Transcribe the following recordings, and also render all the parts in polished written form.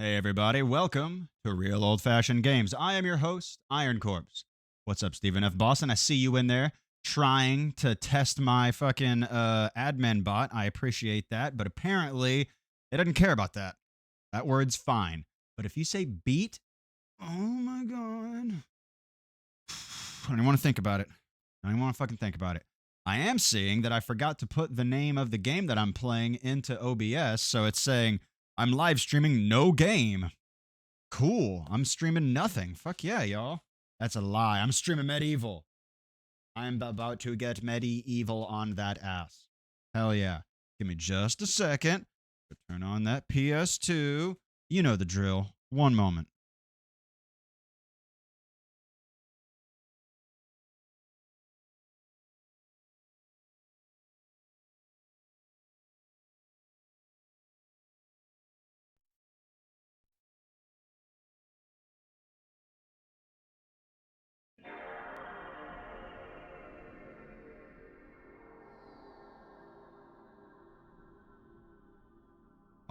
Hey everybody, welcome to Real Old Fashioned Games. I am your host, Iron Corpse. What's up, Stephen F. Boston? I see you in there trying to test my fucking admin bot. I appreciate that, but apparently it doesn't care about that. That word's fine. But if you say beat, oh my god. I don't even want to think about it. I don't even want to fucking think about it. I am seeing that I forgot to put the name of the game that I'm playing into OBS, so it's saying I'm live streaming no game. Cool. I'm streaming nothing. Fuck yeah, y'all. That's a lie. I'm streaming MediEvil. I'm about to get MediEvil on that ass. Hell yeah. Give me just a second to turn on that PS2. You know the drill. One moment.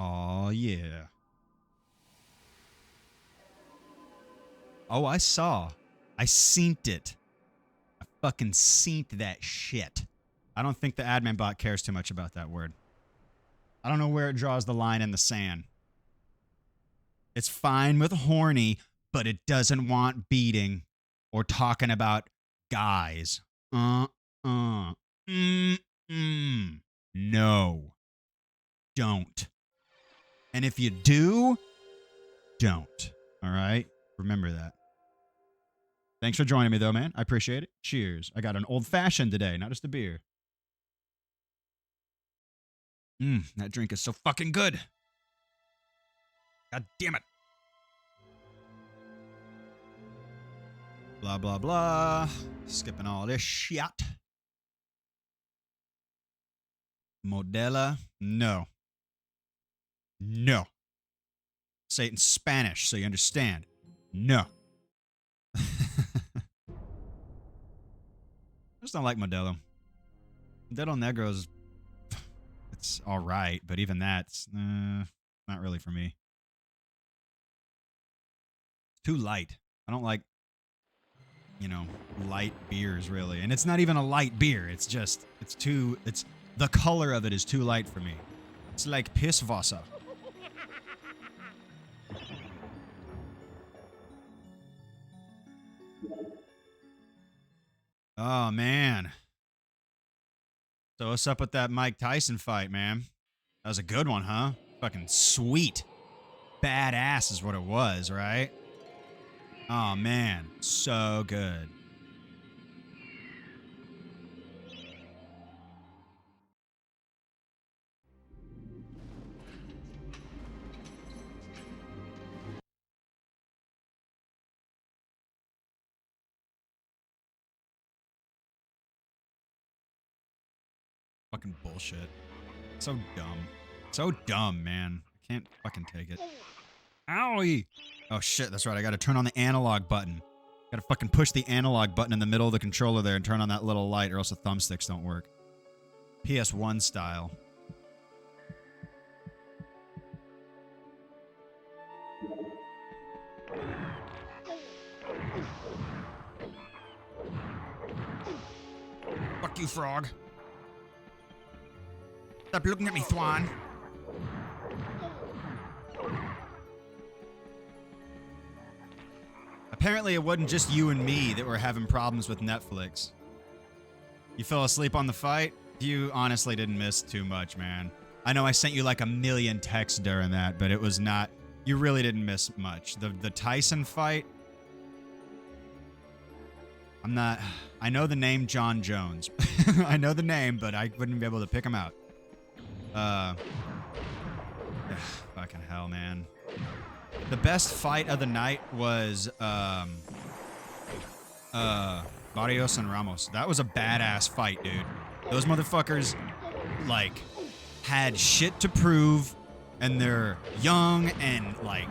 Oh yeah. Oh, I saw. I synced it. I fucking synced that shit. I don't think the admin bot cares too much about that word. I don't know where it draws the line in the sand. It's fine with horny, but it doesn't want beating or talking about guys. Mm. No. Don't. And if you do, don't. All right? Remember that. Thanks for joining me, though, man. I appreciate it. Cheers. I got an old fashioned today, not just a beer. That drink is so fucking good. God damn it. Blah, blah, blah. Skipping all this shit. Modella? No. No. Say it in Spanish so you understand. No. I just don't like Modelo. Modelo Negro's, it's all right, but even that's not really for me. It's too light. I don't like, light beers really. And it's not even a light beer. It's just, the color of it is too light for me. It's like Pisswasser. Oh, man. So what's up with that Mike Tyson fight, man? That was a good one, huh? Fucking sweet. Badass is what it was, right? Oh, man. So good. Fucking bullshit. So dumb. So dumb, man. I can't fucking take it. Owie! Oh shit, that's right. I gotta turn on the analog button. Gotta fucking push the analog button in the middle of the controller there and turn on that little light or else the thumbsticks don't work. PS1 style. Fuck you, frog. Stop looking at me, Thwan. Apparently it wasn't just you and me that were having problems with Netflix. You fell asleep on the fight? You honestly didn't miss too much, man. I know I sent you like a million texts during that, but it was not... You really didn't miss much. The Tyson fight... I'm not... I know the name John Jones. I know the name, but I wouldn't be able to pick him out. Fucking hell, man. The best fight of the night was, Barrios and Ramos. That was a badass fight, dude. Those motherfuckers, like, had shit to prove, and they're young and, like,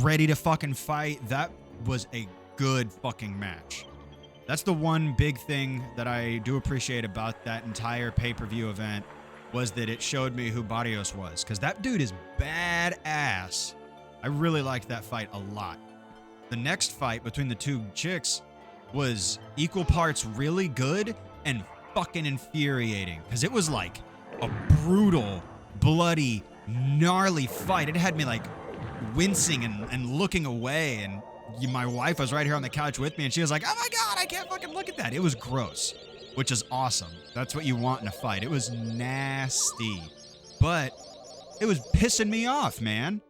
ready to fucking fight. That was a good fucking match. That's the one big thing that I do appreciate about that entire pay-per-view event, was that it showed me who Barrios was. Because that dude is badass. I really liked that fight a lot. The next fight between the two chicks was equal parts really good and fucking infuriating, because it was like a brutal, bloody, gnarly fight. It had me like wincing and looking away, and my wife was right here on the couch with me, and she was like, oh my god, I can't fucking look at that. It was gross, which is awesome. That's what you want in a fight. It was nasty, but it was pissing me off, man.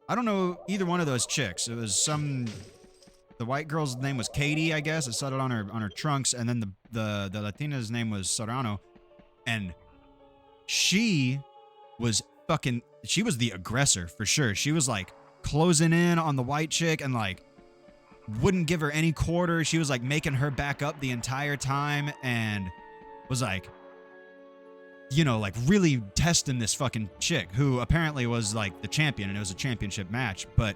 I don't know either one of those chicks. It was the white girl's name was Katie, I guess. It said it on her trunks, and then the Latina's name was Serrano, and she was the aggressor for sure. She was like closing in on the white chick and like wouldn't give her any quarter. She was like making her back up the entire time and was like, you know, like really testing this fucking chick who apparently was like the champion, and it was a championship match, but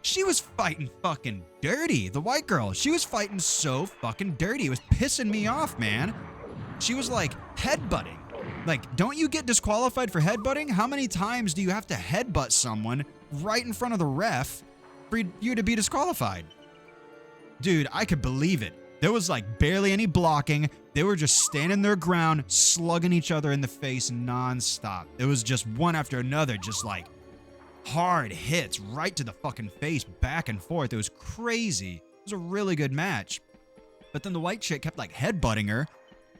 she was fighting fucking dirty. The white girl, she was fighting so fucking dirty. It was pissing me off, man. She was like headbutting. Like, don't you get disqualified for headbutting? How many times do you have to headbutt someone right in front of the ref for you to be disqualified? Dude, I could believe it. There was like barely any blocking. They were just standing their ground, slugging each other in the face nonstop. It was just one after another, just like hard hits right to the fucking face, back and forth. It was crazy. It was a really good match. But then the white chick kept like headbutting her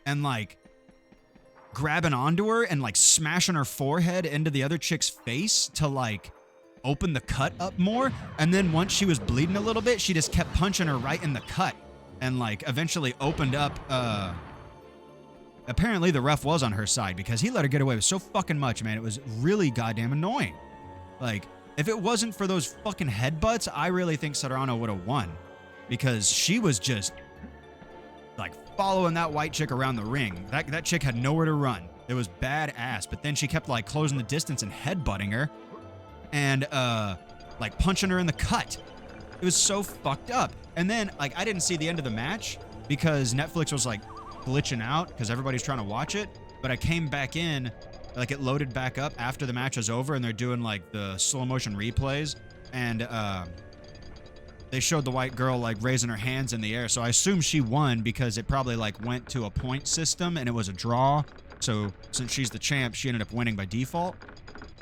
and like grabbing onto her and like smashing her forehead into the other chick's face to like open the cut up more. And then once she was bleeding a little bit, she just kept punching her right in the cut and like eventually opened up. Apparently the ref was on her side because he let her get away with so fucking much, man. It was really goddamn annoying. Like, if it wasn't for those fucking headbutts, I really think Serrano would have won, because she was just like following that white chick around the ring. That chick had nowhere to run. It was badass. But then she kept like closing the distance and headbutting her and like punching her in the cut. It was so fucked up. And then like I didn't see the end of the match because Netflix was like glitching out because everybody's trying to watch it. But I came back in, like it loaded back up after the match was over, and they're doing like the slow motion replays, and they showed the white girl like raising her hands in the air. So I assume she won because it probably like went to a point system and it was a draw. So since she's the champ, she ended up winning by default.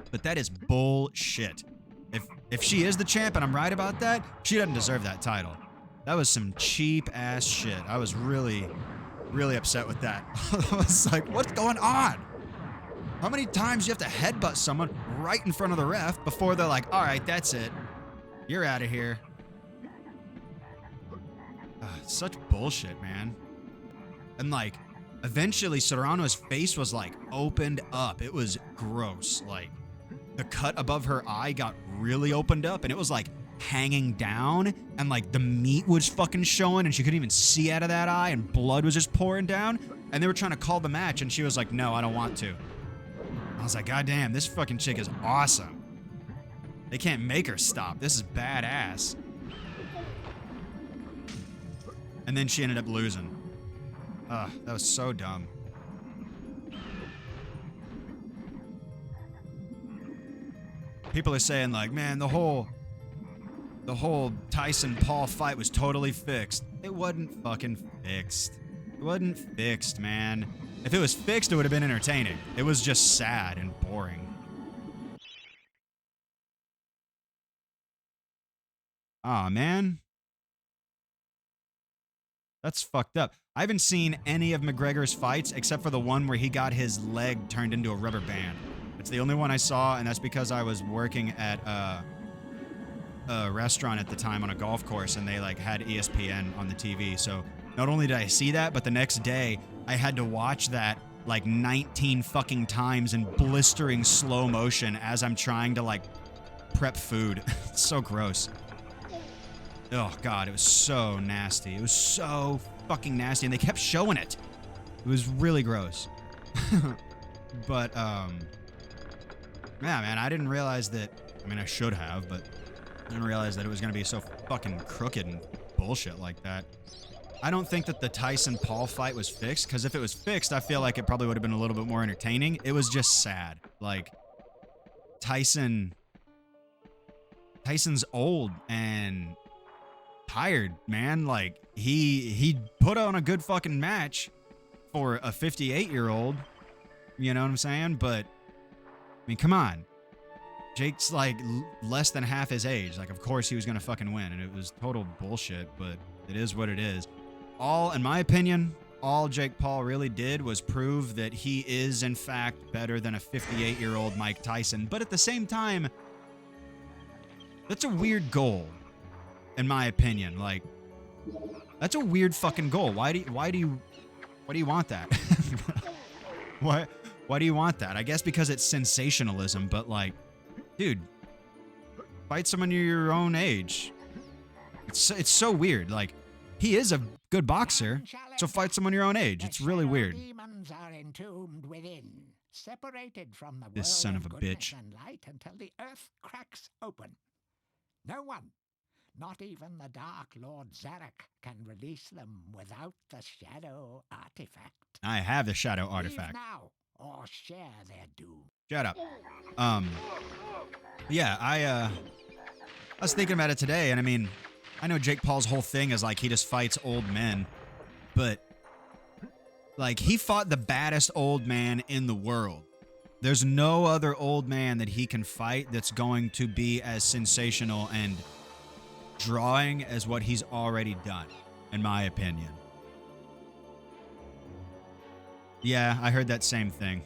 But that is bullshit. If she is the champ and I'm right about that, she doesn't deserve that title. That was some cheap ass shit. I was really, really upset with that. I was like, what's going on? How many times do you have to headbutt someone right in front of the ref before they're like, all right, that's it. You're out of here. Such bullshit, man. And like, eventually Serrano's face was like opened up. It was gross. Like, the cut above her eye got really opened up and it was like hanging down and like the meat was fucking showing and she couldn't even see out of that eye and blood was just pouring down. And they were trying to call the match and she was like, no, I don't want to. I was like, God damn, this fucking chick is awesome. They can't make her stop. This is badass. And then she ended up losing. Ugh, that was so dumb. People are saying like, man, the whole Tyson-Paul fight was totally fixed. It wasn't fucking fixed. It wasn't fixed, man. If it was fixed, it would have been entertaining. It was just sad and boring. Aw, man. That's fucked up. I haven't seen any of McGregor's fights except for the one where he got his leg turned into a rubber band. It's the only one I saw, and that's because I was working at a restaurant at the time on a golf course, and they like had ESPN on the TV. So not only did I see that, but the next day I had to watch that like 19 fucking times in blistering slow motion as I'm trying to like prep food. It's so gross. Oh God, it was so nasty. It was so fucking nasty, and they kept showing it. It was really gross. But yeah, man, I didn't realize that. I mean, I should have, but I didn't realize that it was gonna be so fucking crooked and bullshit like that. I don't think that the Tyson-Paul fight was fixed, because if it was fixed, I feel like it probably would have been a little bit more entertaining. It was just sad. Like, Tyson Tyson's old and tired, man. Like, he put on a good fucking match for a 58-year-old. You know what I'm saying? But, I mean, come on. Jake's like less than half his age. Like, of course he was going to fucking win. And it was total bullshit, but it is what it is. In my opinion, all Jake Paul really did was prove that he is, in fact, better than a 58-year-old Mike Tyson. But at the same time, that's a weird goal, in my opinion. Like, that's a weird fucking goal. Why do you want that? Why do you want that? I guess because it's sensationalism, but like, dude, fight someone your own age. It's so weird. Like, he is a good boxer, so fight someone your own age. It's really weird. Demons are entombed within, separated from the This world son of a goodness bitch. and light until the earth cracks open. No one, not even the Dark Lord Zarek, can release them without the Shadow Artifact. I have the Shadow Leave Artifact. now, or share their doom. Shut up. Yeah, I was thinking about it today, and I mean, I know Jake Paul's whole thing is like he just fights old men, but like, he fought the baddest old man in the world. There's no other old man that he can fight that's going to be as sensational and drawing as what he's already done, in my opinion. Yeah, I heard that same thing.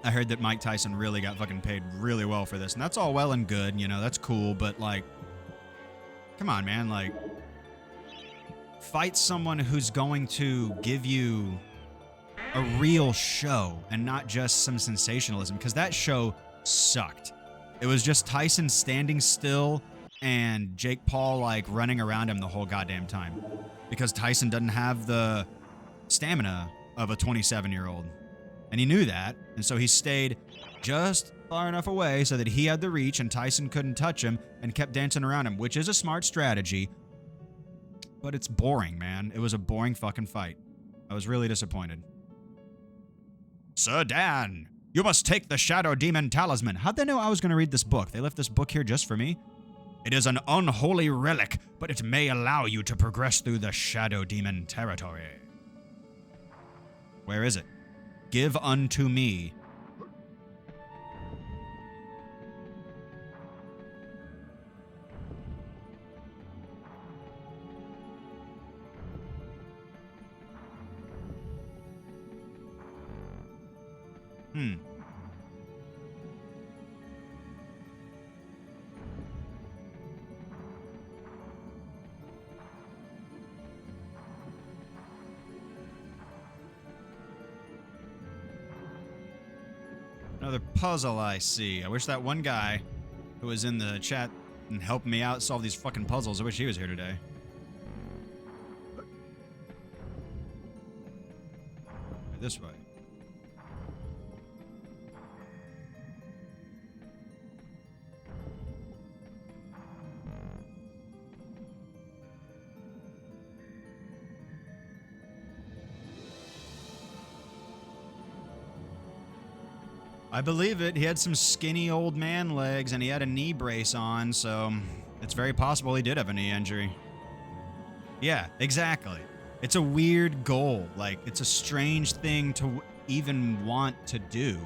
I heard that Mike Tyson really got fucking paid really well for this, and that's all well and good, you know, that's cool, but like, come on, man, like, fight someone who's going to give you a real show and not just some sensationalism, because that show sucked. It was just Tyson standing still and Jake Paul like running around him the whole goddamn time, because Tyson doesn't have the stamina of a 27-year-old, and he knew that, and so he stayed just far enough away so that he had the reach and Tyson couldn't touch him, and kept dancing around him, which is a smart strategy, but it's boring, man. It was a boring fucking fight. I was really disappointed. Sir Dan, you must take the Shadow Demon Talisman. How'd they know I was going to read this book? They left this book here just for me? It is an unholy relic, but it may allow you to progress through the Shadow Demon territory. Where is it? Give unto me. Another puzzle I see. I wish that one guy who was in the chat and helping me out solve these fucking puzzles, I wish he was here today. This way. I believe it. He had some skinny old man legs and he had a knee brace on, so it's very possible he did have a knee injury. Yeah, exactly. It's a weird goal. Like, it's a strange thing to even want to do.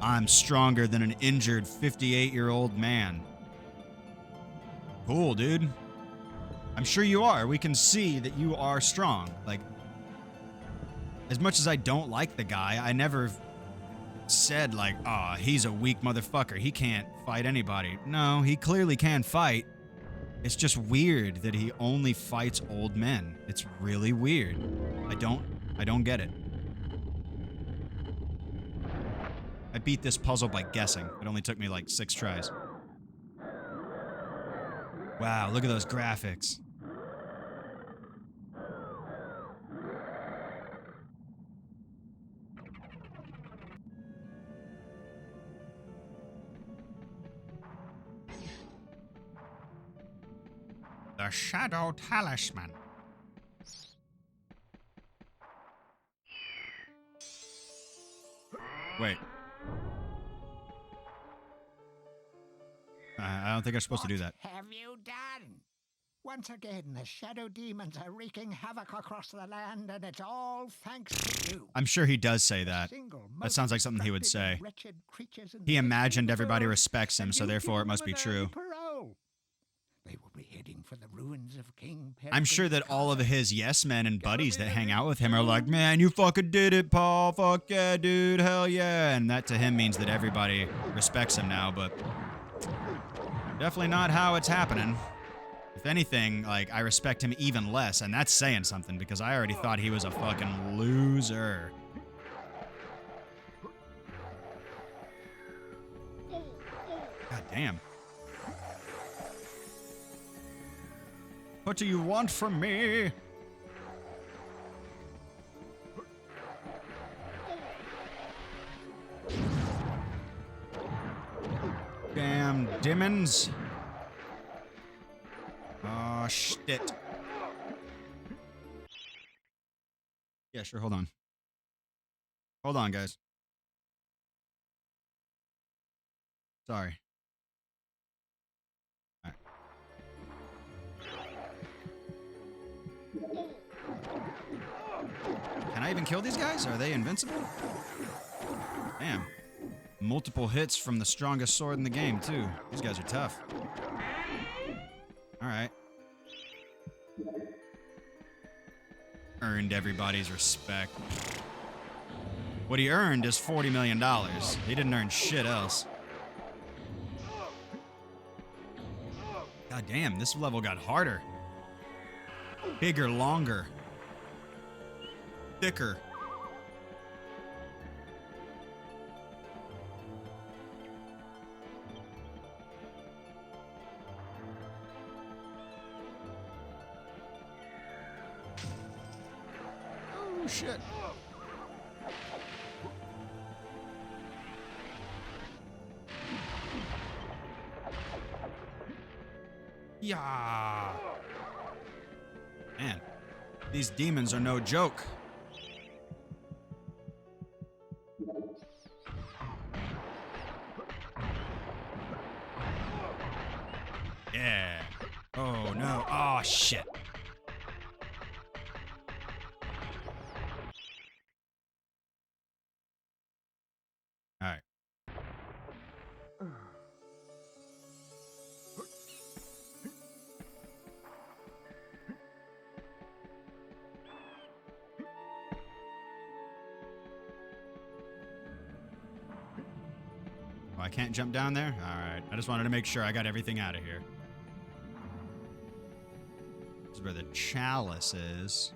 I'm stronger than an injured 58-year-old man. Cool, dude. I'm sure you are. We can see that you are strong. Like, as much as I don't like the guy, I never said like, oh, he's a weak motherfucker, he can't fight anybody. No, he clearly can fight. It's just weird that he only fights old men. It's really weird. I don't get it. I beat this puzzle by guessing. It only took me like 6 tries. Wow, look at those graphics. The Shadow Talisman. Wait. I don't think I'm supposed to do that. What have you done? Once again, the shadow demons are wreaking havoc across the land, and it's all thanks to you. I'm sure he does say that. That sounds like something he would say. He imagined everybody respects him, so therefore it must be true. They will be heading for the ruins of King I'm sure that all of his yes men and buddies that hang out with him are like, man, you fucking did it, Paul. Fuck yeah, dude. Hell yeah. And that to him means that everybody respects him now, but definitely not how it's happening. If anything, like, I respect him even less, and that's saying something because I already thought he was a fucking loser. God damn. What do you want from me? Damn demons. Oh, shit. Yeah, sure, hold on. Hold on, guys. Sorry. All right. Can I even kill these guys? Are they invincible? Damn. Multiple hits from the strongest sword in the game, too. These guys are tough. Alright. Earned everybody's respect. What he earned is $40 million. He didn't earn shit else. God damn, this level got harder. Bigger, longer. Thicker. Oh, shit. Yeah. Man, these demons are no joke. Yeah. Oh, no. Oh, shit. All right. Oh, I can't jump down there? All right. I just wanted to make sure I got everything out of here. This is where the chalice is.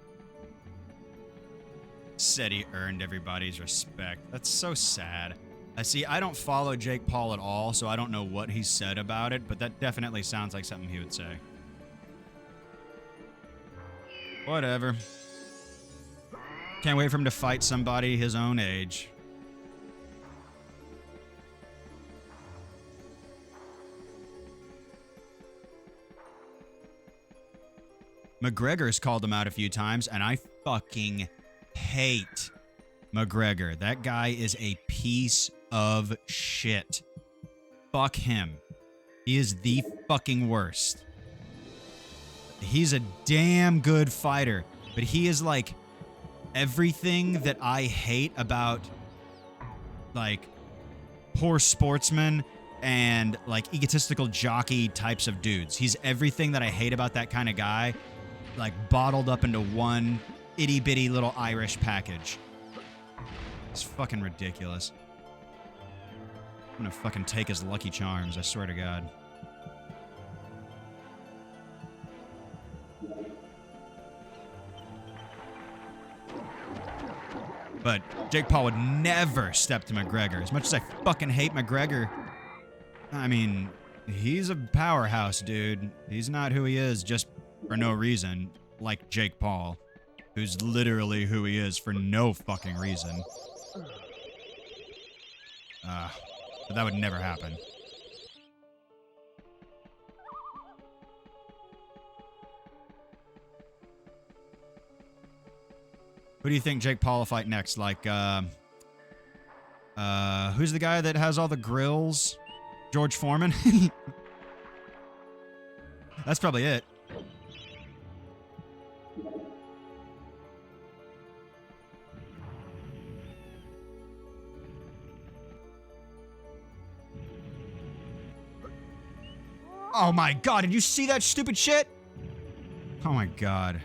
Said he earned everybody's respect. That's so sad. I see, I don't follow Jake Paul at all, so I don't know what he said about it, but that definitely sounds like something he would say. Whatever. Can't wait for him to fight somebody his own age. McGregor's called him out a few times, and I fucking hate McGregor. That guy is a piece of shit. Fuck him. He is the fucking worst. He's a damn good fighter, but he is like everything that I hate about like poor sportsmen and like egotistical jockey types of dudes. He's everything that I hate about that kind of guy, like bottled up into one itty bitty little Irish package. It's fucking ridiculous. I'm gonna fucking take his Lucky Charms, I swear to God. But Jake Paul would never step to McGregor. As much as I fucking hate McGregor, I mean, he's a powerhouse, dude. He's not who he is just for no reason, like Jake Paul, who's literally who he is for no fucking reason. But that would never happen. Who do you think Jake Paul will fight next? Like, who's the guy that has all the grills? George Foreman? That's probably it. Oh my god, did you see that stupid shit? Oh my god.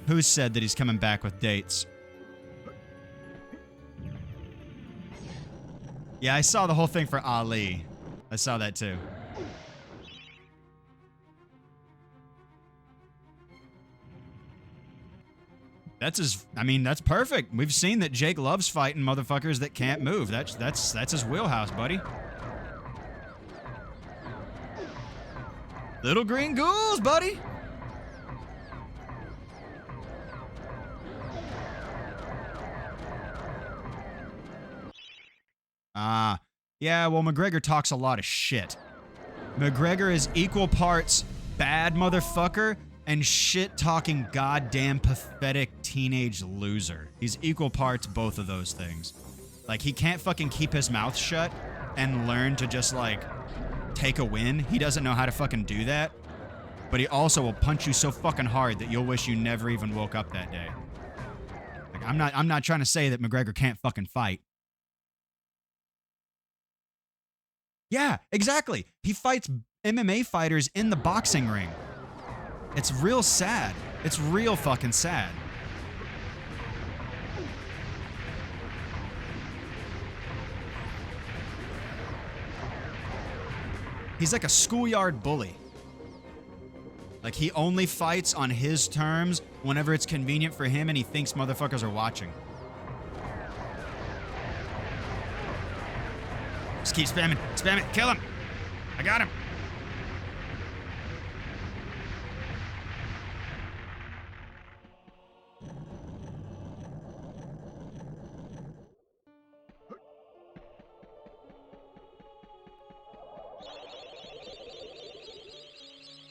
Who said that he's coming back with dates? Yeah, I saw the whole thing for Ali. I saw that too. That's his, I mean, that's perfect. We've seen that Jake loves fighting motherfuckers that can't move. That's his wheelhouse, buddy. Little green ghouls, buddy. Yeah, well, McGregor talks a lot of shit. McGregor is equal parts bad motherfucker and shit-talking goddamn pathetic teenage loser. He's equal parts both of those things. Like, he can't fucking keep his mouth shut and learn to just, like, take a win. He doesn't know how to fucking do that. But he also will punch you so fucking hard that you'll wish you never even woke up that day. Like, I'm not trying to say that McGregor can't fucking fight. Yeah, exactly. He fights MMA fighters in the boxing ring. It's real sad. It's real fucking sad. He's like a schoolyard bully. Like, he only fights on his terms whenever it's convenient for him and he thinks motherfuckers are watching. Just keep spamming. Spam it. Kill him. I got him.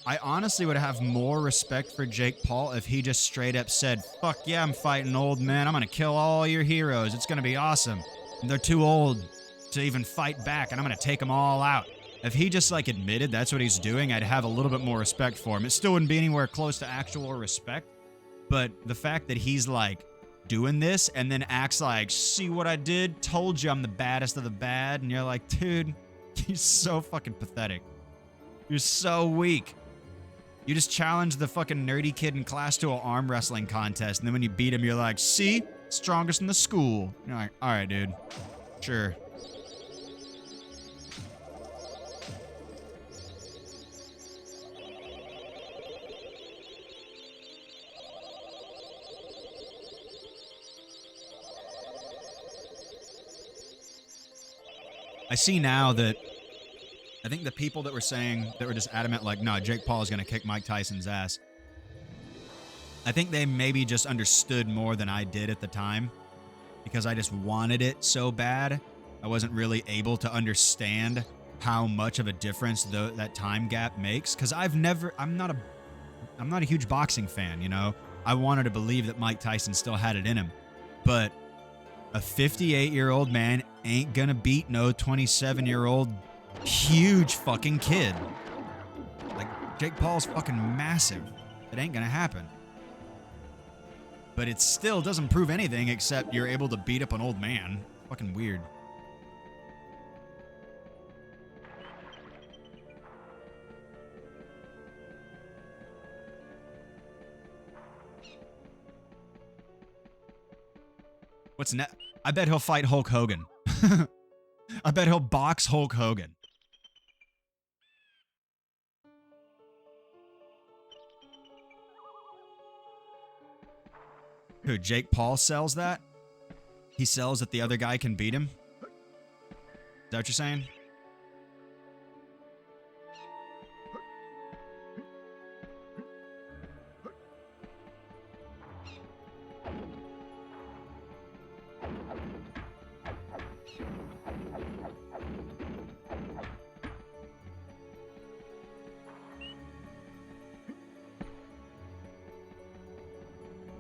I honestly would have more respect for Jake Paul if he just straight up said, fuck yeah, I'm fighting old man. I'm going to kill all your heroes. It's going to be awesome. And they're too old to even fight back, and I'm going to take them all out. If he just, like, admitted that's what he's doing, I'd have a little bit more respect for him. It still wouldn't be anywhere close to actual respect. But the fact that he's, like, doing this and then acts like, see what I did? Told you I'm the baddest of the bad. And you're like, dude, you're so fucking pathetic. You're so weak. You just challenged the fucking nerdy kid in class to an arm wrestling contest, and then when you beat him, you're like, see? Strongest in the school. You're like, alright, dude. Sure. I see now that I think the people that were saying, that were just adamant, like, no, Jake Paul is going to kick Mike Tyson's ass. I think they maybe just understood more than I did at the time because I just wanted it so bad. I wasn't really able to understand how much of a difference that time gap makes. Because I'm not a huge boxing fan, you know? I wanted to believe that Mike Tyson still had it in him. But a 58-year-old man ain't going to beat no 27-year-old huge fucking kid. Like, Jake Paul's fucking massive. It ain't gonna happen. But it still doesn't prove anything except you're able to beat up an old man. Fucking weird. What's next? I bet he'll fight Hulk Hogan. I bet he'll box Hulk Hogan. Who, Jake Paul sells that? He sells that the other guy can beat him? Is that what you're saying?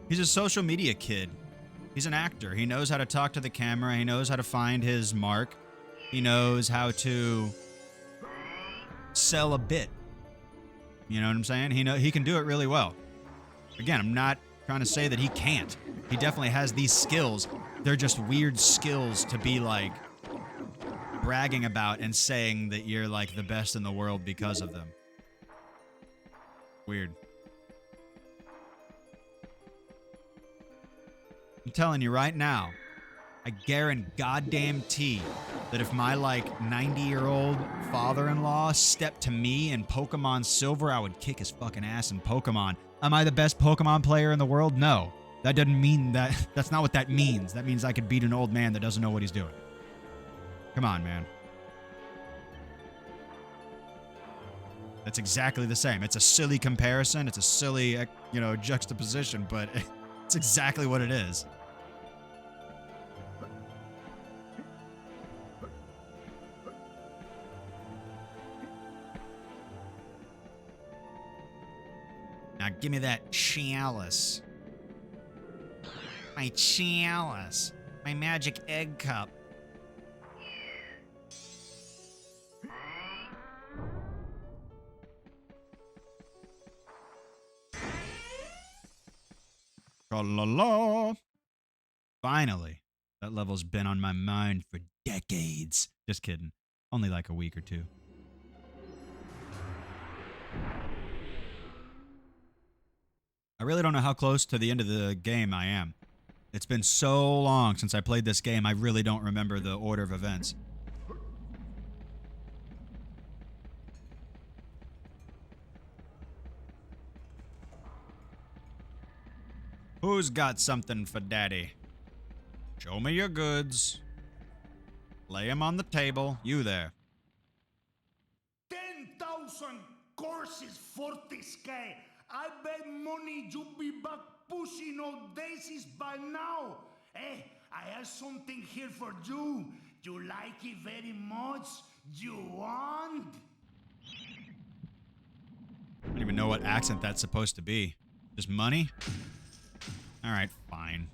He's a social media kid. He's an actor. He knows how to talk to the camera. He knows how to find his mark. He knows how to sell a bit. You know what I'm saying? He can do it really well. Again, I'm not trying to say that he can't. He definitely has these skills. They're just weird skills to be like bragging about and saying that you're like the best in the world because of them. Weird. I'm telling you right now, I guarantee that if my like 90-year-old father-in-law stepped to me in Pokemon Silver, I would kick his fucking ass in Pokemon. Am I the best Pokemon player in the world? No. That doesn't mean that. That's not what that means. That means I could beat an old man that doesn't know what he's doing. Come on, man. That's exactly the same. It's a silly comparison. It's a silly, juxtaposition, but it's exactly what it is. Now give me that chalice. My chalice. My magic egg cup. La. Finally. That level's been on my mind for decades. Just kidding. Only like a week or two. I really don't know how close to the end of the game I am. It's been so long since I played this game, I really don't remember the order of events. Who's got something for daddy? Show me your goods. Lay 'em on the table. You there. 10,000 courses for this guy. I bet money you be back pushing all daisies by now. Hey, I have something here for you. You like it very much? You want? I don't even know what accent that's supposed to be. Just money? Alright, fine.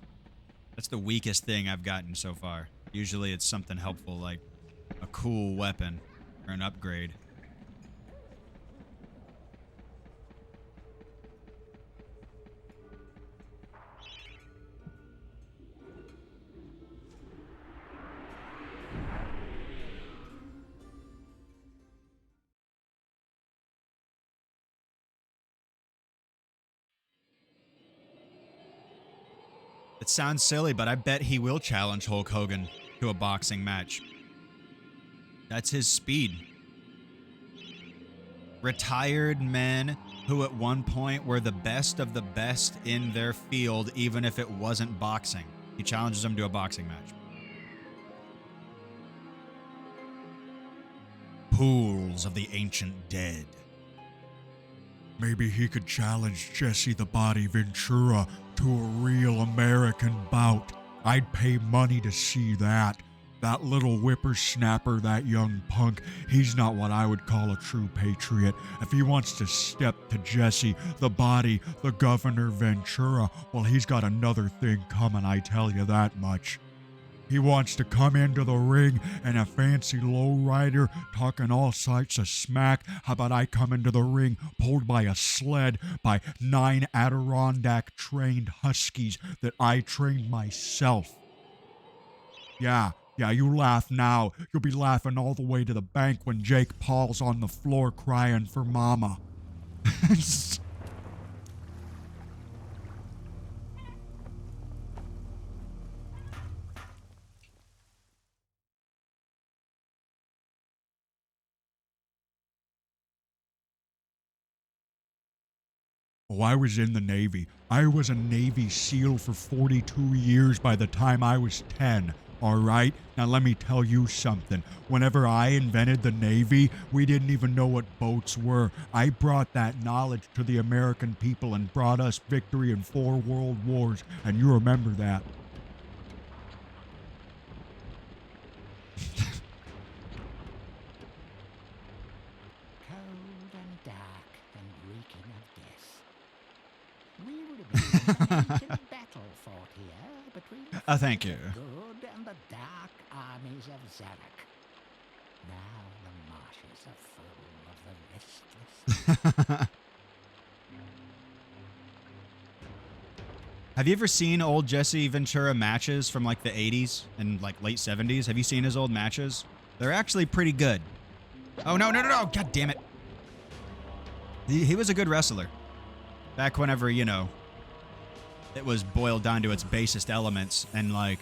That's the weakest thing I've gotten so far. Usually it's something helpful like a cool weapon or an upgrade. It sounds silly, but I bet he will challenge Hulk Hogan to a boxing match. That's his speed. Retired men who at one point were the best of the best in their field, even if it wasn't boxing. He challenges them to a boxing match. Pools of the ancient dead. Maybe he could challenge Jesse the Body Ventura to a real American bout. I'd pay money to see that. That little whippersnapper, that young punk, he's not what I would call a true patriot. If he wants to step to Jesse, the Body, the Governor Ventura, well, he's got another thing coming, I tell you that much. He wants to come into the ring in a fancy lowrider, talking all sorts of smack. How about I come into the ring pulled by a sled by 9 Adirondack-trained huskies that I trained myself? Yeah, you laugh now. You'll be laughing all the way to the bank when Jake Paul's on the floor crying for mama. Oh, I was in the Navy. I was a Navy SEAL for 42 years by the time I was 10. All right? Now let me tell you something. Whenever I invented the Navy, we didn't even know what boats were. I brought that knowledge to the American people and brought us victory in 4 world wars, and you remember that. Cold and dark and reeking of death. We remember an ancient battle fought here between the Thank you. good and the dark armies of Zarek. Now the marshes are full of the restless. Have you ever seen old Jesse Ventura matches from like the 80s and like late 70s? Have you seen his old matches? They're actually pretty good. Oh, no, no, no, no. God damn it. He was a good wrestler. Back whenever, you know, it was boiled down to its basest elements and like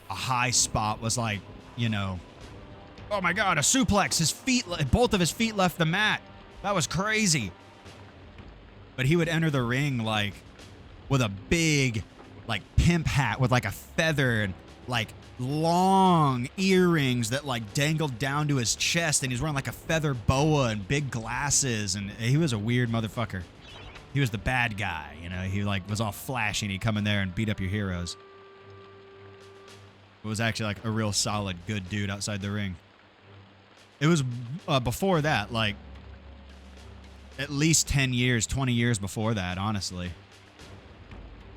a high spot was like, you know, oh my God, a suplex. His feet, both of his feet left the mat. That was crazy. But he would enter the ring like with a big, like, pimp hat with, like, a feather and, like, long earrings that, like, dangled down to his chest. And he's wearing, like, a feather boa and big glasses. And he was a weird motherfucker. He was the bad guy, you know. He, like, was all flashy and he'd come in there and beat up your heroes. It was actually, like, a real solid, good dude outside the ring. It was before that, like, at least 10 years, 20 years before that, honestly.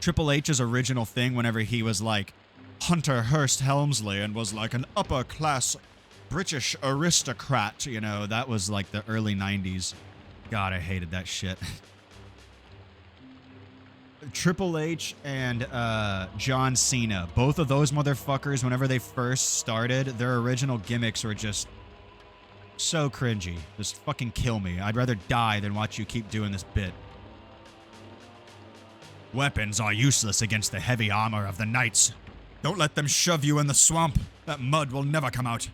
Triple H's original thing whenever he was like Hunter Hearst Helmsley and was like an upper class British aristocrat, you know, that was like the early 90s. God, I hated that shit. Triple H and John Cena, both of those motherfuckers, whenever they first started, their original gimmicks were just so cringy. Just fucking kill me. I'd rather die than watch you keep doing this bit. Weapons are useless against the heavy armor of the knights. Don't let them shove you in the swamp. That mud will never come out.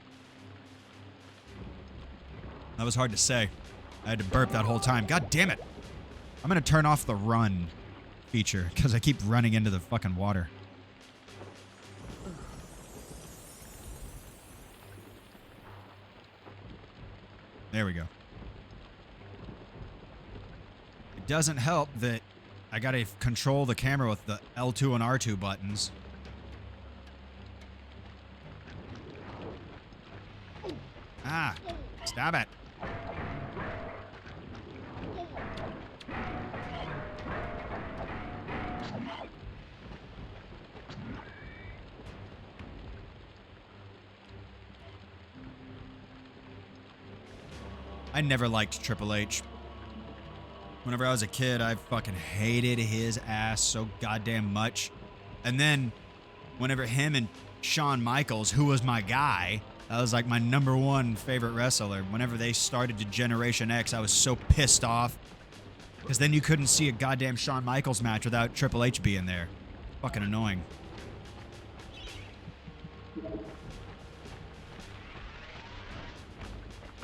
That was hard to say. I had to burp that whole time. God damn it. I'm gonna turn off the run feature because I keep running into the fucking water. There we go. It doesn't help that I gotta control the camera with the L2 and R2 buttons. Ah, stop it. I never liked Triple H. Whenever I was a kid, I fucking hated his ass so goddamn much. And then, whenever him and Shawn Michaels, who was my guy, that was like my #1 favorite wrestler. Whenever they started to Generation X, I was so pissed off. Because then you couldn't see a goddamn Shawn Michaels match without Triple H being there. Fucking annoying.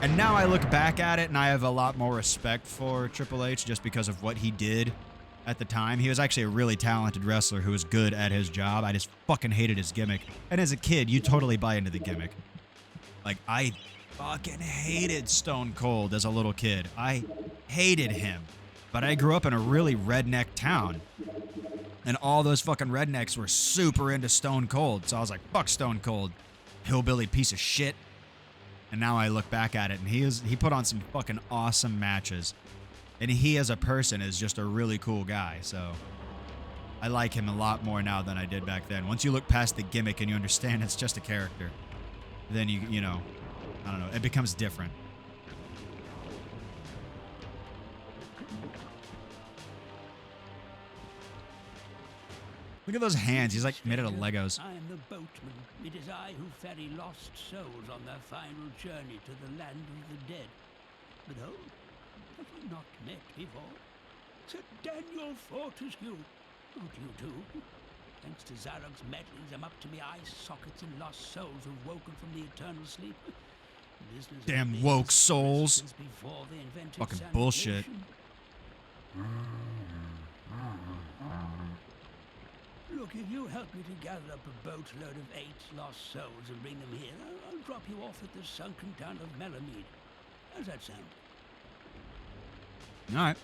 And now I look back at it and I have a lot more respect for Triple H just because of what he did at the time. He was actually a really talented wrestler who was good at his job. I just fucking hated his gimmick. And as a kid, you totally buy into the gimmick. Like, I fucking hated Stone Cold as a little kid. I hated him. But I grew up in a really redneck town. And all those fucking rednecks were super into Stone Cold. So I was like, fuck Stone Cold. Hillbilly piece of shit. And now I look back at it, and he put on some fucking awesome matches. And he, as a person, is just a really cool guy. So I like him a lot more now than I did back then. Once you look past the gimmick and you understand it's just a character, then you know, I don't know, it becomes different. Look at those hands. He's like made out of Legos. I am the boatman. It is I who ferry lost souls on their final journey to the land of the dead. But oh, have we not met before? Sir Daniel Fortescue. Not you too. Thanks to Zarok's meddlings, I'm up to me eye sockets and lost souls who've woken from the eternal sleep. Business Damn woke souls. since before they invented Fucking bullshit. sanitation. Look, if you help me to gather up a boatload of 8 lost souls and bring them here, I'll drop you off at the sunken town of Melamede. How's that sound? All right.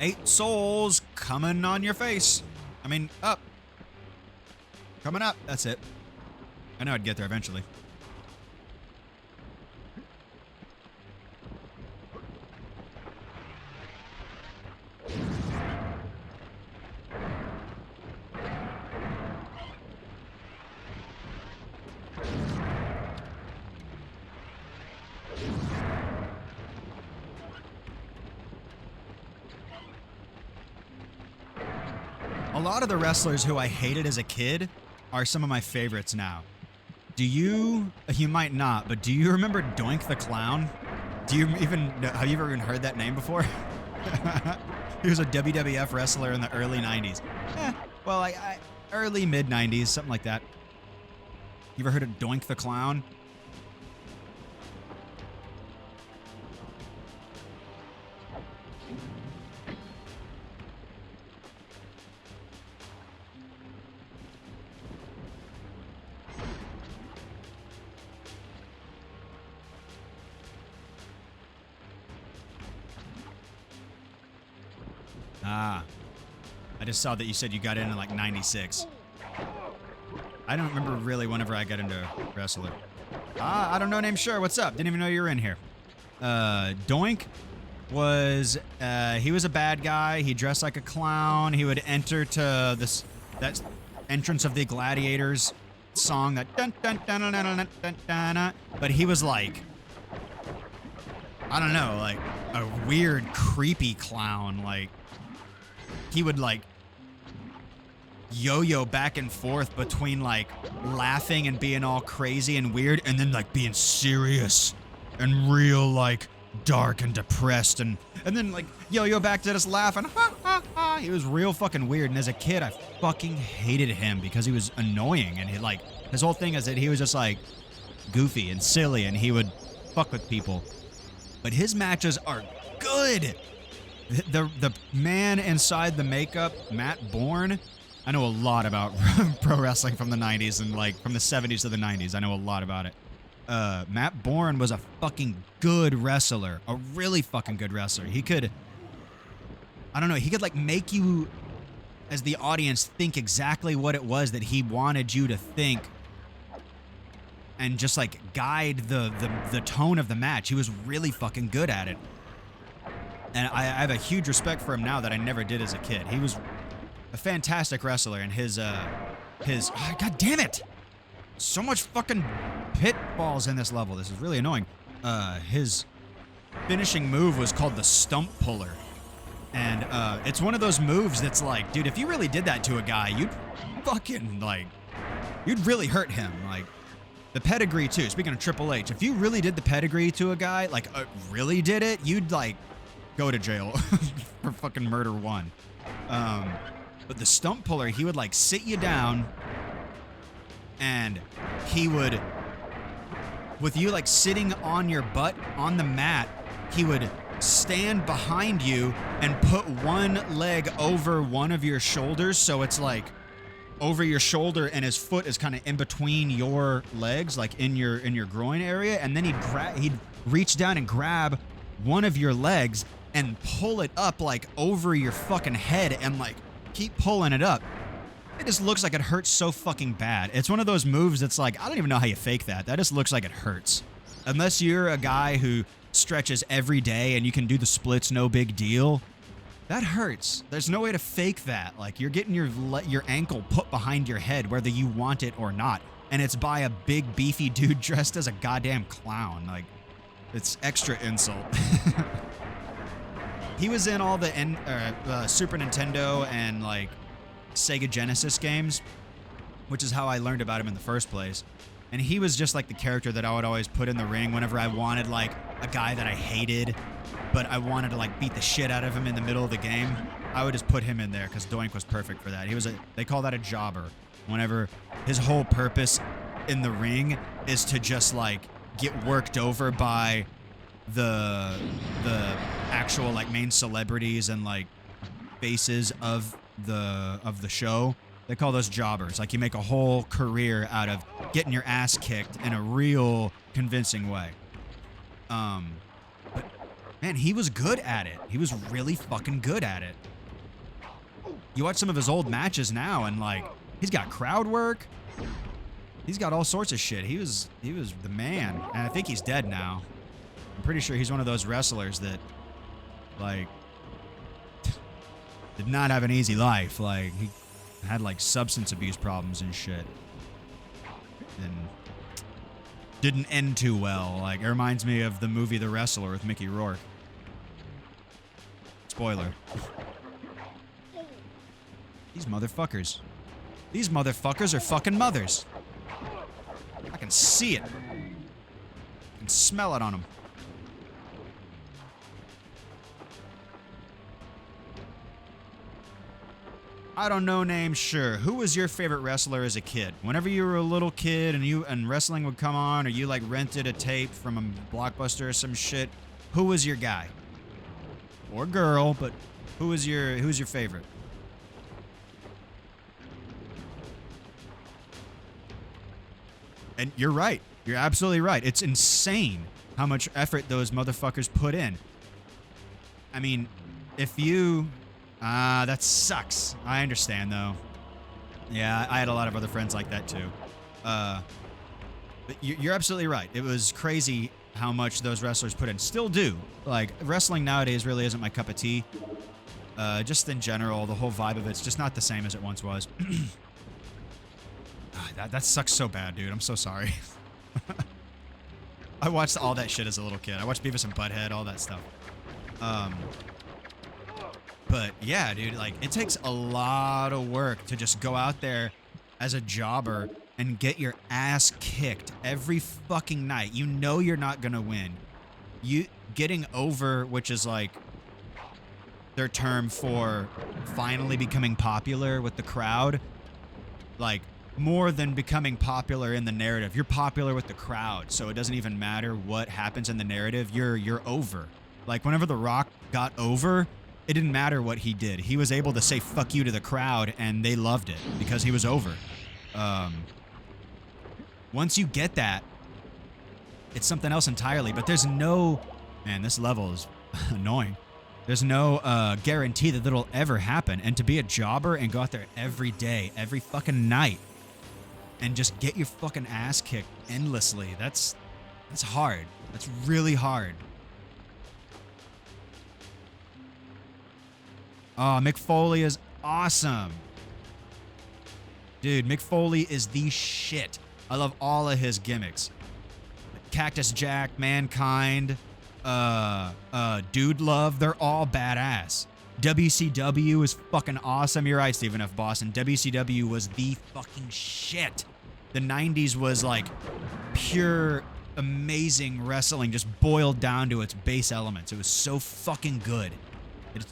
Eight souls coming on your face. I mean, up. Coming up. That's it. I know I'd get there eventually. lot of the wrestlers who I hated as a kid are some of my favorites now. Do you might not, but do you remember Doink the Clown? Do you even know, have you ever even heard that name before? He was a WWF wrestler in the early 90s. Well, early, mid 90s, something like that. You ever heard of Doink the Clown? Ah, I just saw that you said you got in like 96. I don't remember really whenever I got into wrestling. I don't know name sure. What's up? Didn't even know you were in here. Doink was, he was a bad guy. He dressed like a clown. He would enter to that entrance of the Gladiators song, that dun dun dun dun dun dun dun dun dun. But he was like, I don't know, like a weird, creepy clown. Like, he would like yo-yo back and forth between like laughing and being all crazy and weird, and then like being serious and real like dark and depressed, and then like yo-yo back to just laughing. Ha, ha, ha. He was real fucking weird, and as a kid I fucking hated him because he was annoying, and he like, his whole thing is that he was just like goofy and silly, and he would fuck with people. But his matches are good. The man inside the makeup, Matt Bourne, I know a lot about pro wrestling from the 90s and like from the 70s to the 90s. I know a lot about it. Matt Bourne was a fucking good wrestler, a really fucking good wrestler. He could, I don't know, he could like make you as the audience think exactly what it was that he wanted you to think, and just like guide the tone of the match. He was really fucking good at it. And I have a huge respect for him now that I never did as a kid. He was a fantastic wrestler, and his oh, God damn it! So much fucking pitfalls in this level. This is really annoying. His finishing move was called the Stump Puller. And it's one of those moves that's like, dude, if you really did that to a guy, you'd fucking like, you'd really hurt him. Like, the pedigree too, speaking of Triple H, if you really did the pedigree to a guy, like really did it, you'd like go to jail for fucking murder one. But the Stump Puller, he would like sit you down, and he would, with you like sitting on your butt on the mat, he would stand behind you and put one leg over one of your shoulders, so it's like over your shoulder, and his foot is kind of in between your legs, like in your groin area, and then he'd reach down and grab one of your legs and pull it up like over your fucking head, and like keep pulling it up. It just looks like it hurts so fucking bad. It's one of those moves that's like, I don't even know how you fake that. That just looks like it hurts. Unless you're a guy who stretches every day and you can do the splits, no big deal. That hurts. There's no way to fake that. Like, you're getting your ankle put behind your head whether you want it or not. And it's by a big beefy dude dressed as a goddamn clown. Like, it's extra insult. He was in all the Super Nintendo and like Sega Genesis games, which is how I learned about him in the first place. And he was just like the character that I would always put in the ring whenever I wanted like a guy that I hated, but I wanted to like beat the shit out of him in the middle of the game. I would just put him in there because Doink was perfect for that. He was they call that a jobber. Whenever his whole purpose in the ring is to just like get worked over by the actual like main celebrities and like faces of the show. They call those jobbers. Like, you make a whole career out of getting your ass kicked in a real convincing way. But man, he was good at it. He was really fucking good at it. You watch some of his old matches now, and like, he's got crowd work. He's got all sorts of shit. He was the man, and I think he's dead now. I'm pretty sure he's one of those wrestlers that, like, did not have an easy life. Like, he had, like, substance abuse problems and shit. And didn't end too well. Like, it reminds me of the movie The Wrestler with Mickey Rourke. Spoiler. These motherfuckers. These motherfuckers are fucking mothers. I can see it. I can smell it on them. I don't know name, sure. Who was your favorite wrestler as a kid? Whenever you were a little kid and wrestling would come on, or you like rented a tape from a Blockbuster or some shit, who was your guy? Or girl, but who's your favorite? And you're right. You're absolutely right. It's insane how much effort those motherfuckers put in. I mean, if you... that sucks. I understand, though. Yeah, I had a lot of other friends like that, too. But you're absolutely right. It was crazy how much those wrestlers put in. Still do. Like, wrestling nowadays really isn't my cup of tea. Just in general, the whole vibe of it's just not the same as it once was. That sucks so bad, dude. I'm so sorry. I watched all that shit as a little kid. I watched Beavis and Butthead, all that stuff. But yeah, dude, like, it takes a lot of work to just go out there as a jobber and get your ass kicked every fucking night. You know you're not gonna win. You getting over, which is like their term for finally becoming popular with the crowd, like, more than becoming popular in the narrative. You're popular with the crowd, so it doesn't even matter what happens in the narrative. You're over. Like, whenever The Rock got over, it didn't matter what he did. He was able to say fuck you to the crowd, and they loved it because he was over. Once you get that, it's something else entirely. But there's no... Man, this level is annoying. There's no guarantee that it'll ever happen. And to be a jobber and go out there every day, every fucking night, and just get your fucking ass kicked endlessly, that's hard. That's really hard. Oh, Mick Foley is awesome. Dude, Mick Foley is the shit. I love all of his gimmicks. Cactus Jack, Mankind, Dude Love, they're all badass. WCW is fucking awesome. You're right, Stephen F. Boston. WCW was the fucking shit. The 90s was like pure amazing wrestling, just boiled down to its base elements. It was so fucking good.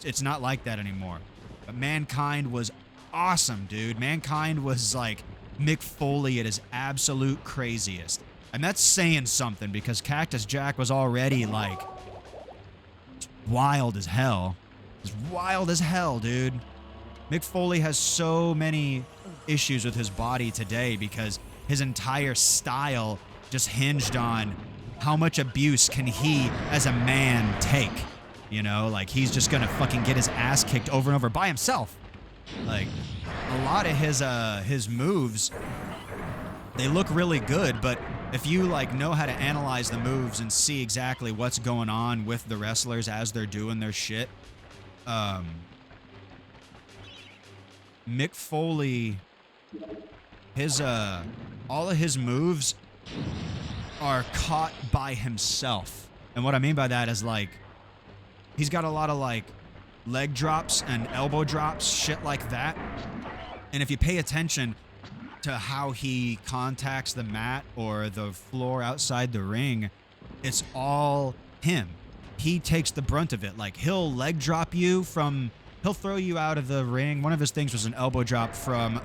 It's not like that anymore. But Mankind was awesome, dude. Mankind was like Mick Foley at his absolute craziest. And that's saying something, because Cactus Jack was already like wild as hell. It's wild as hell, dude. Mick Foley has so many issues with his body today because his entire style just hinged on how much abuse can he as a man take. You know, like, he's just gonna fucking get his ass kicked over and over by himself. Like, a lot of his moves, they look really good, but if you like know how to analyze the moves and see exactly what's going on with the wrestlers as they're doing their shit, Mick Foley, all of his moves are caught by himself. And what I mean by that is, like, he's got a lot of like leg drops and elbow drops, shit like that. And if you pay attention to how he contacts the mat or the floor outside the ring, it's all him. He takes the brunt of it. Like, he'll leg drop you from, he'll throw you out of the ring. One of his things was an elbow drop from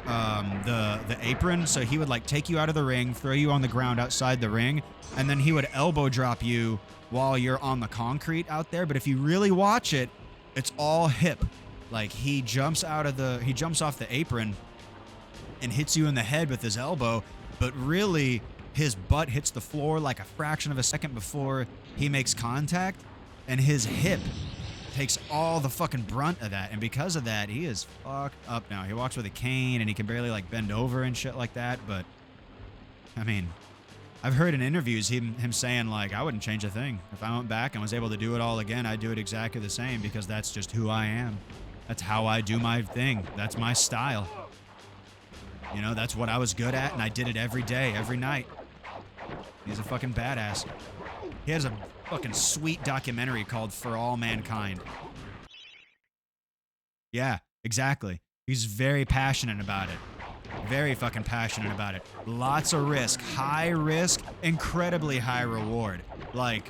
the apron. So he would like take you out of the ring, throw you on the ground outside the ring, and then he would elbow drop you while you're on the concrete out there. But if you really watch it, it's all hip. Like, he jumps off the apron and hits you in the head with his elbow, but really his butt hits the floor like a fraction of a second before he makes contact, and his hip takes all the fucking brunt of that. And because of that, he is fucked up now. He walks with a cane and he can barely like bend over and shit like that. But I mean, I've heard in interviews him saying, like, I wouldn't change a thing. If I went back and was able to do it all again, I'd do it exactly the same, because that's just who I am. That's how I do my thing. That's my style. You know, that's what I was good at, and I did it every day, every night. He's a fucking badass. He has a fucking sweet documentary called For All Mankind. Yeah, exactly. He's very passionate about it. Very fucking passionate about it. Lots of risk. High risk, incredibly high reward. Like,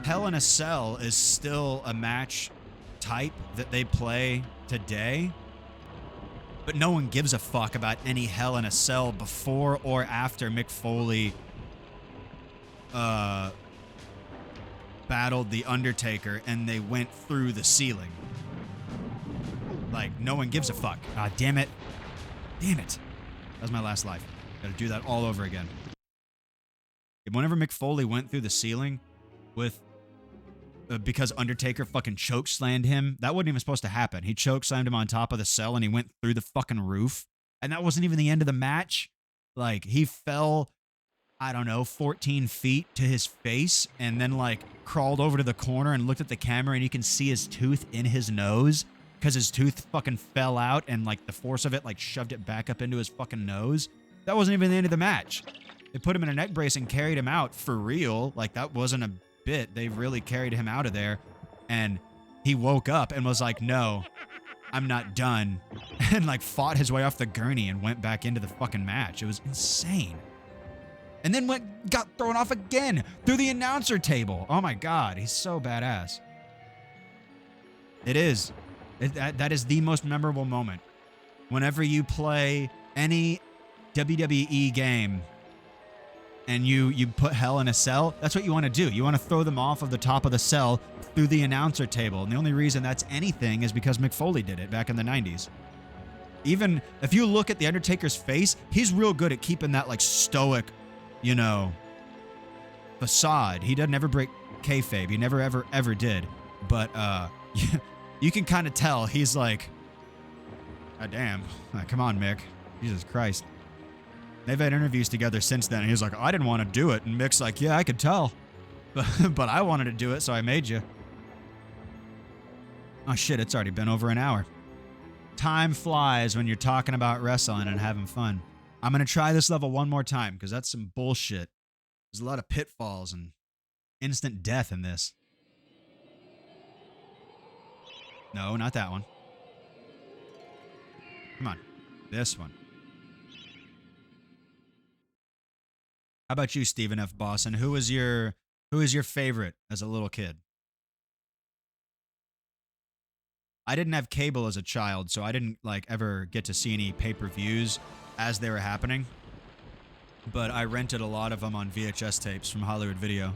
Hell in a Cell is still a match type that they play today, but no one gives a fuck about any Hell in a Cell before or after Mick Foley battled The Undertaker and they went through the ceiling. Like, no one gives a fuck. Ah, damn it. Damn it. That was my last life. Gotta do that all over again. Whenever Mick Foley went through the ceiling with... because Undertaker fucking chokeslammed him, that wasn't even supposed to happen. He chokeslammed him on top of the cell and he went through the fucking roof. And that wasn't even the end of the match. Like, he fell, I don't know, 14 feet to his face and then, like, crawled over to the corner and looked at the camera and you can see his tooth in his nose because his tooth fucking fell out and, like, the force of it, like, shoved it back up into his fucking nose. That wasn't even the end of the match. They put him in a neck brace and carried him out for real. Like, that wasn't a bit. They really carried him out of there. And he woke up and was like, no, I'm not done. And, like, fought his way off the gurney and went back into the fucking match. It was insane. And then got thrown off again through the announcer table. Oh my God, he's so badass. It is. That is the most memorable moment. Whenever you play any WWE game and you put Hell in a Cell, that's what you want to do. You want to throw them off of the top of the cell through the announcer table. And the only reason that's anything is because Mick Foley did it back in the 90s. Even if you look at The Undertaker's face, he's real good at keeping that, like, stoic, you know, facade. He doesn't ever break kayfabe. He never, ever did. But you can kind of tell he's like, God damn, come on, Mick. Jesus Christ. They've had interviews together since then, and he's like, I didn't want to do it. And Mick's like, yeah, I could tell. But I wanted to do it, so I made you. Oh, shit, it's already been over an hour. Time flies when you're talking about wrestling and having fun. I'm going to try this level one more time, because that's some bullshit. There's a lot of pitfalls and instant death in this. No, not that one. Come on. This one. How about you, Stephen F. Bosson? Who is your favorite as a little kid? I didn't have cable as a child, so I didn't, like, ever get to see any pay-per-views as they were happening. But I rented a lot of them on VHS tapes from Hollywood Video.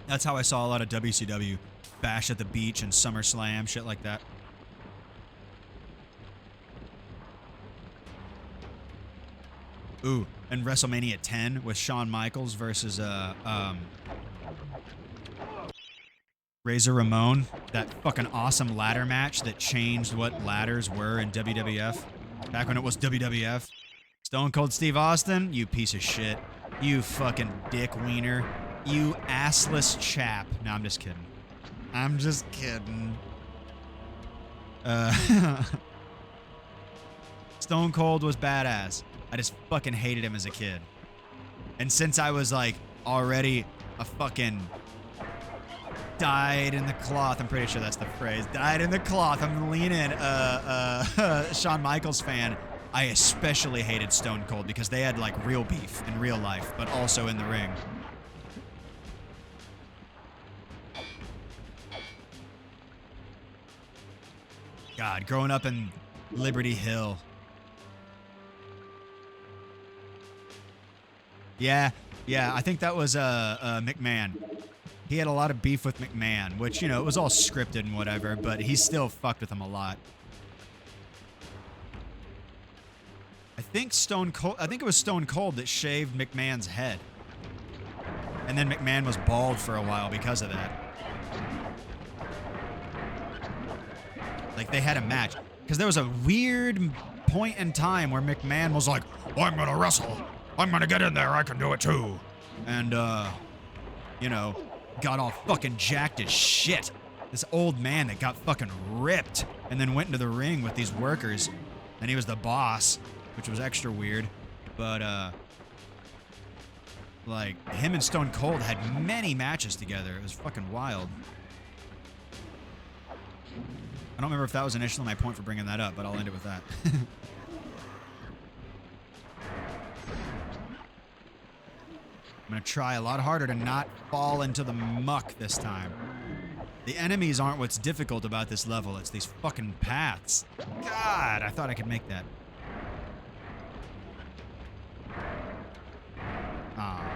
That's how I saw a lot of WCW. Bash at the Beach and SummerSlam, shit like that. Ooh, and WrestleMania 10 with Shawn Michaels versus Razor Ramon. That fucking awesome ladder match that changed what ladders were in WWF. Back when it was WWF. Stone Cold Steve Austin, you piece of shit. You fucking dick wiener. You assless chap. No, I'm just kidding. I'm just kidding. Stone Cold was badass. I just fucking hated him as a kid. And since I was, like, already a fucking dyed in the cloth, I'm pretty sure that's the phrase, dyed in the cloth, I'm leaning Shawn Michaels fan, I especially hated Stone Cold because they had, like, real beef in real life, but also in the ring. God, growing up in Liberty Hill. Yeah, I think that was McMahon. He had a lot of beef with McMahon, which, you know, it was all scripted and whatever, but he still fucked with him a lot. I think it was Stone Cold that shaved McMahon's head. And then McMahon was bald for a while because of that. Like, they had a match. Because there was a weird point in time where McMahon was like, I'm gonna wrestle. I'm gonna get in there. I can do it too. And, you know, got all fucking jacked as shit. This old man that got fucking ripped and then went into the ring with these workers. And he was the boss, which was extra weird. But, like, him and Stone Cold had many matches together. It was fucking wild. don't remember if that was initially my point for bringing that up, but I'll end it with that. I'm going to try a lot harder to not fall into the muck this time. The enemies aren't what's difficult about this level. It's these fucking paths. God, I thought I could make that. Ah.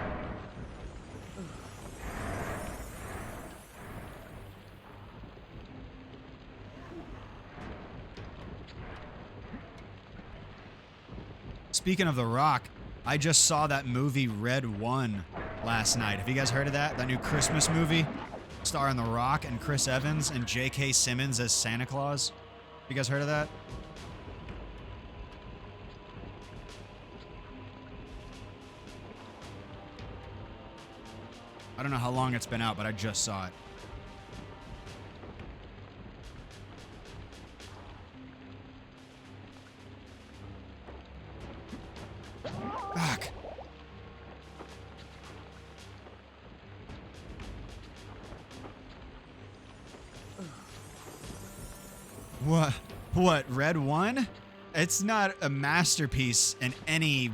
Speaking of The Rock, I just saw that movie Red 1 last night. Have you guys heard of that? That new Christmas movie? Starring The Rock and Chris Evans and J.K. Simmons as Santa Claus. You guys heard of that? I don't know how long it's been out, but I just saw it. Fuck. What? Red 1? It's not a masterpiece in any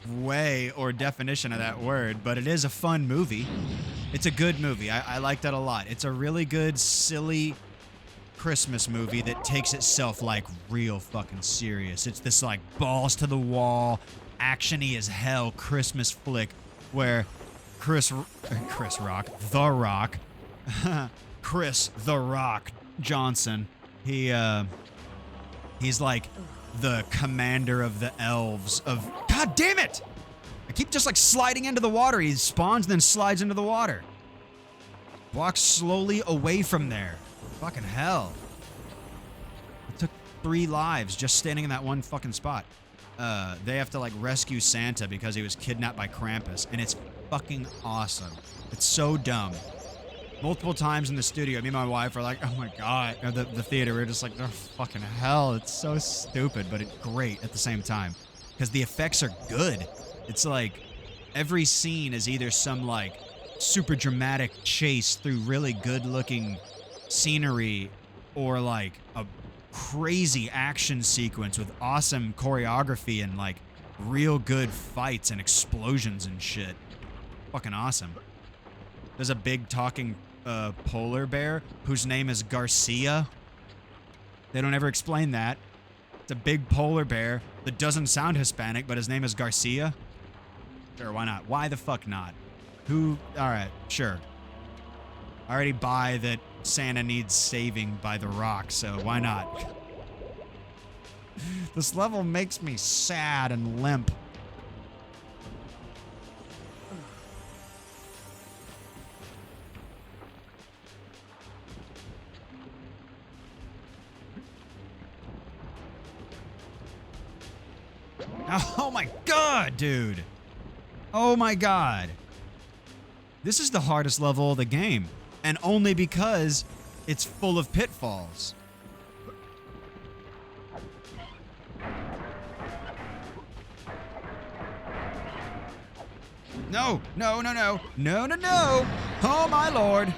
way or definition of that word, but it is a fun movie. It's a good movie. I like that a lot. It's a really good, silly Christmas movie that takes itself like real fucking serious. It's this like balls to the wall, action-y as hell Christmas flick where Chris The Rock Chris The Rock Johnson, he's like the commander of the elves of, God damn it! I keep just like sliding into the water. He spawns and then slides into the water. Walks slowly away from there. Fucking hell. It took 3 lives just standing in that one fucking spot. They have to like rescue Santa because he was kidnapped by Krampus, and it's fucking awesome. It's so dumb. Multiple times in the studio, me and my wife are like, oh my God. Or the theater, we're just like, oh fucking hell. It's so stupid, but it's great at the same time. Because the effects are good. It's like every scene is either some like super dramatic chase through really good looking scenery or like a crazy action sequence with awesome choreography and like real good fights and explosions and shit. Fucking awesome. There's a big talking polar bear whose name is Garcia. They don't ever explain that. It's a big polar bear that doesn't sound Hispanic, but his name is Garcia. Sure, why not? Why the fuck not? Alright, sure. I already buy that Santa needs saving by The Rock, so why not? This level makes me sad and limp. Oh my God, dude. Oh my God. This is the hardest level of the game, and only because it's full of pitfalls. No, no, no, no, no, no, no. Oh my Lord.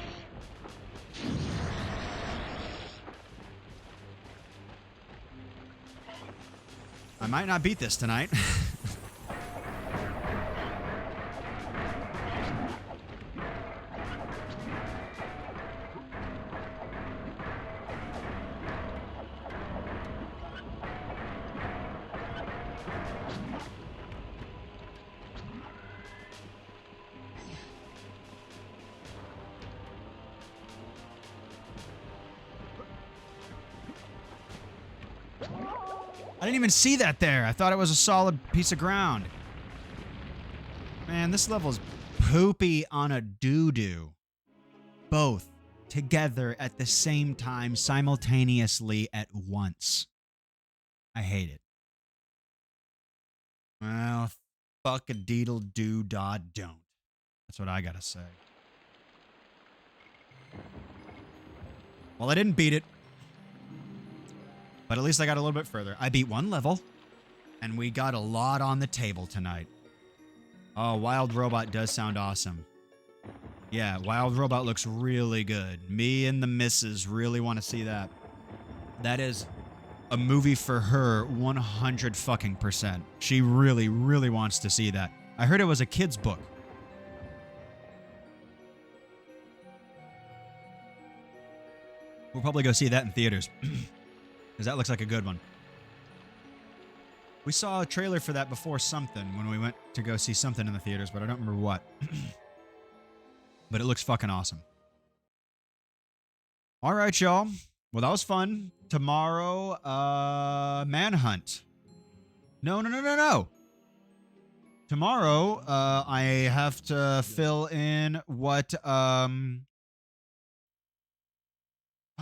I might not beat this tonight. I didn't even see that there. I thought it was a solid piece of ground. Man, this level's poopy on a doo-doo. Both together at the same time, simultaneously at once. I hate it. Well, fuck a deedle do dod don't. That's what I gotta say. Well, I didn't beat it. But at least I got a little bit further. I beat 1 level, and we got a lot on the table tonight. Oh, Wild Robot does sound awesome. Yeah, Wild Robot looks really good. Me and the missus really want to see that. That is a movie for her 100 fucking percent. She really, really wants to see that. I heard it was a kid's book. We'll probably go see that in theaters. Because that looks like a good one. We saw a trailer for that before something when we went to go see something in the theaters, but I don't remember what. But it looks fucking awesome. All right, y'all. Well, that was fun. Tomorrow, Manhunt. No. Tomorrow, I have to fill in what,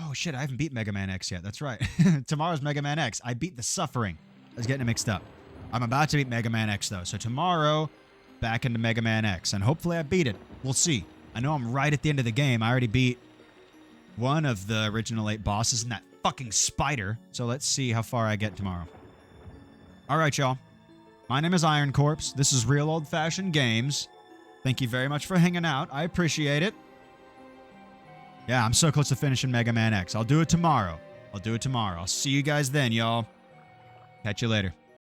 Oh, shit, I haven't beat Mega Man X yet. That's right. Tomorrow's Mega Man X. I beat The Suffering. I was getting it mixed up. I'm about to beat Mega Man X, though. So tomorrow, back into Mega Man X. And hopefully I beat it. We'll see. I know I'm right at the end of the game. I already beat one of the original 8 bosses and that fucking spider. So let's see how far I get tomorrow. All right, y'all. My name is Iron Corpse. This is Real Old Fashioned Games. Thank you very much for hanging out. I appreciate it. Yeah, I'm so close to finishing Mega Man X. I'll do it tomorrow. I'll see you guys then, y'all. Catch you later.